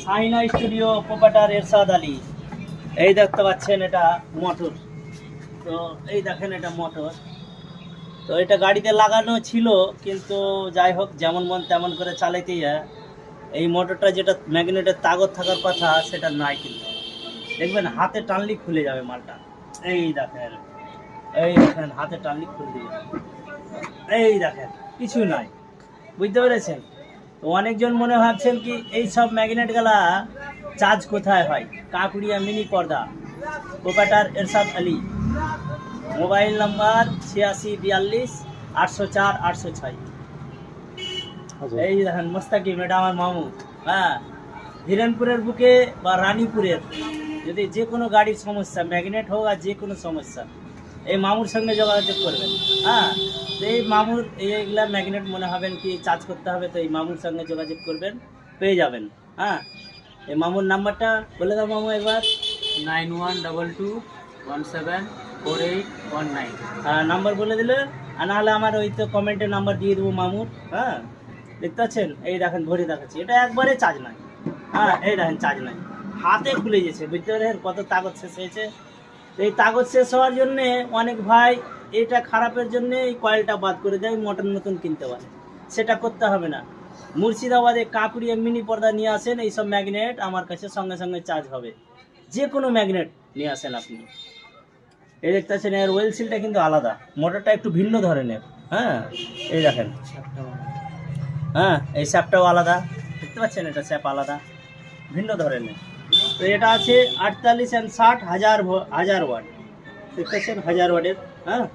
Shahina studio proprietor Ershad Ali. এই দেখতে পাচ্ছেন এটা মোটর। তো এই দেখেন এটা মোটর। তো এটা গাড়িতে লাগানো ছিল, কিন্তু যাই হোক যেমন মন তেমন করে চালাইতেই হয়। এই মোটরটা যেটা ম্যাগনেটের তাগত থাকার কথা সেটা নাই, কিন্তু দেখবেন হাতে টানলি খুলে যাবে মালটা। এই দেখেন, এই দেখেন হাতে টানলি খুলে দিবে। এই দেখেন কিছু নাই, বুঝতে পেরেছেন? তো অনেকজন মনে ভাবছেন কি এই সব ম্যাগনেট গেলা চার্জ কোথায় হয়। কাঁকুড়িয়া মিনি পর্দা, proprietor Ershad Ali. Mobile number 8642 804 806। এই দেখেন মোস্তাকিম, এটা আমার মামু। হ্যাঁ, হিরেনপুরের বুকে বা রানীপুরের যদি যে কোনো গাড়ির সমস্যা, ম্যাগনেট হোক আর যে কোনো সমস্যা, এই মামুর সঙ্গে যোগাযোগ করবেন। হ্যাঁ, তো এই মামুর এইগুলা ম্যাগনেট মনে হবেন কি চার্জ করতে হবে, তো এই মামুর সঙ্গে যোগাযোগ করবেন, পেয়ে যাবেন। হ্যাঁ, এই মামুর নাম্বারটা বলে দাও মামু একবার। 9122174819। নাম্বার বলে দিলে, আর নাহলে আমার ওই তো কমেন্টে নাম্বার দিয়ে দেবো মামুর। হ্যাঁ, দেখতে পাচ্ছেন এই দেখেন ঘড়ি দেখাচ্ছি, এটা একবারে চার্জ নাই। হ্যাঁ, এই দেখেন চার্জ নাই, হাতে খুলে গেছে। বুঝতে পারেন কত তাগত শেষ হয়েছে। তো এই তাগত শেষ হওয়ার জন্যে অনেক ভাই এটা খারাপের জন্য এই কয়েলটা বাদ করে দেয়, মোটর নতুন কিনতে পারে। সেটা করতে হবে না। মুর্শিদাবাদে কাঁকুড়িয়া মিনি পর্দা নিয়ে আসেন, এইসব ম্যাগনেট আমার কাছে সঙ্গে সঙ্গে চার্জ হবে। যে কোনো ম্যাগনেট নিয়ে আসেন আপনি। এই দেখতে পাচ্ছেন এর ওয়েল সিলটা কিন্তু আলাদা, মোটরটা একটু ভিন্ন ধরনের। হ্যাঁ, এই দেখেন। হ্যাঁ, এই স্যাপটাও আলাদা, দেখতে পাচ্ছেন এটা স্যাপ আলাদা, ভিন্ন ধরনের। তো এটা আছে 48 and 60 হাজার ওয়াট, দেখতে পাচ্ছেন 1000 ওয়াটের। হ্যাঁ,